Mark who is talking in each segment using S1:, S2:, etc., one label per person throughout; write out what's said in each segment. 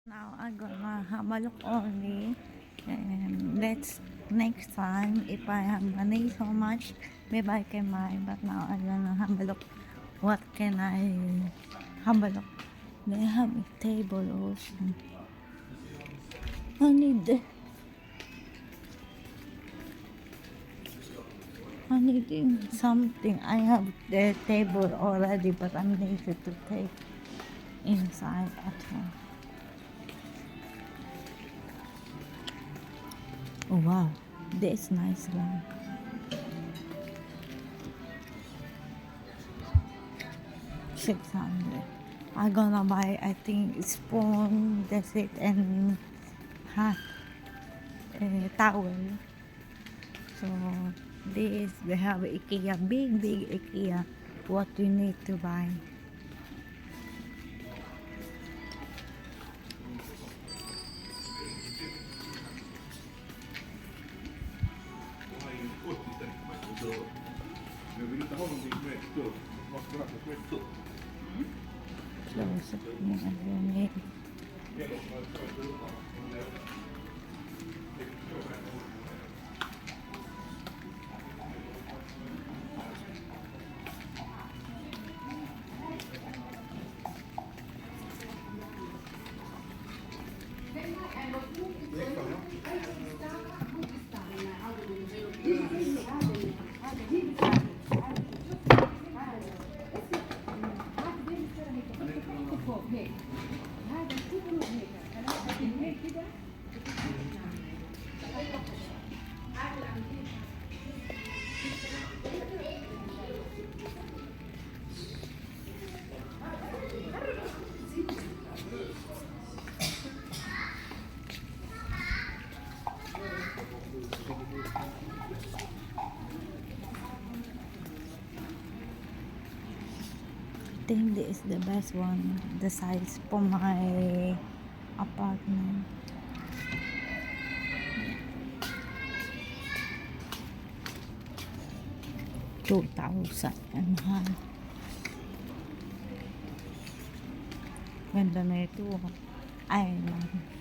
S1: Now I'm gonna have a look only, and let's next time if I have money so much maybe I can buy, but now I'm gonna have a look what can I have a look. They have a table also. I need something. I have the table already, but I'm lazy to take inside at home. Oh wow, this nice one. 600. I'm gonna buy, I think, spoon, that's it, and hat, towel. So this, they have IKEA, big IKEA. What you need to buy. Close up mo ang I think this is the best one, the size for my apartment. $2,000 and mahal. Ganda na ito. Ay, man.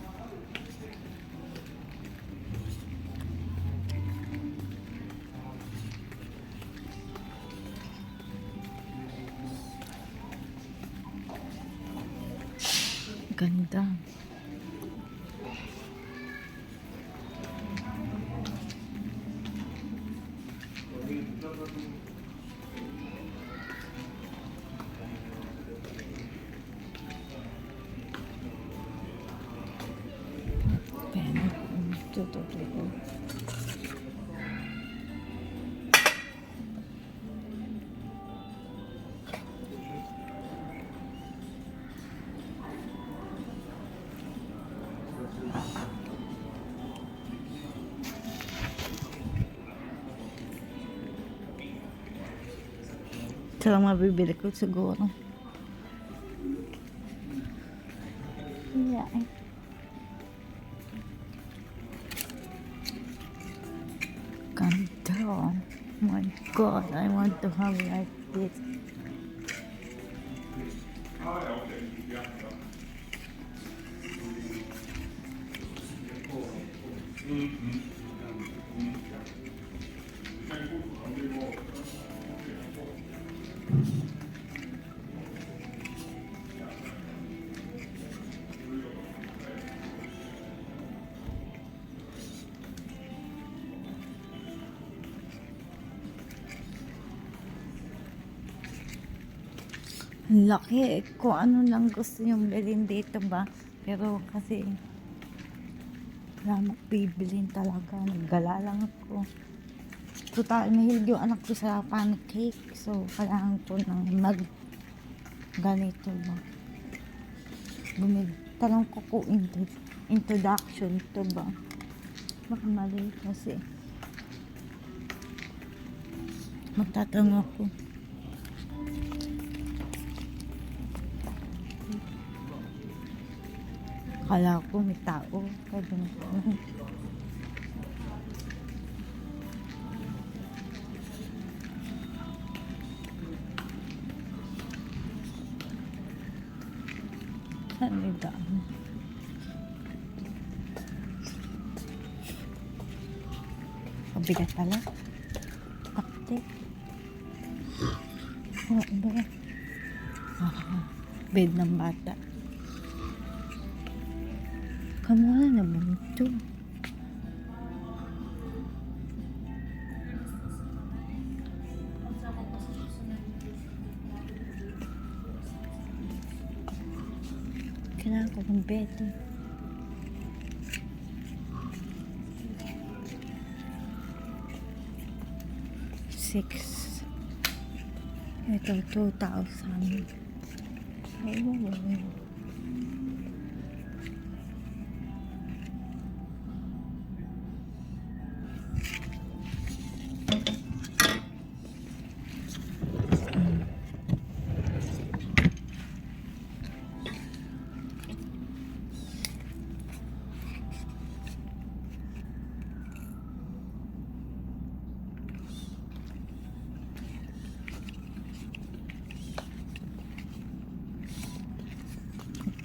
S1: Ganda. Pena. Ito. Ito lang mabibili ko siguro. Yeah. Ganda. Oh my God, I want to have like this. Ang laki. Kung ano lang gusto yung bilhin dito ba. Pero kasi wala magbibilin talaga. Naggala lang ako. Total, mahilig yung anak ko sa pancake. So, kailangan ko ng ganito ba. Tanong ko kung introduction to ba. Baka mali kasi. Magtatanong ako. Akala ko may tao. Kaya ganito. Saan may daan? Mabigat pala. Takte. Oh, ba? Bed ng bata. Kamula naman ito. Kailangan ko ng bed eh. $6. Ito, 2,000. Ay, wow.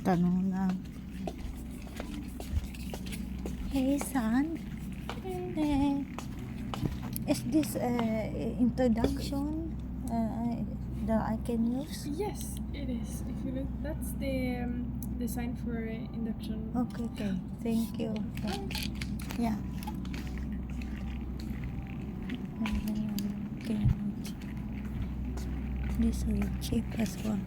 S1: Tanong na. Hey son, is this introduction that I can use?
S2: Yes, it is. If you look, that's the design for induction.
S1: Okay, thank you. Yeah. Okay. This is cheap as well.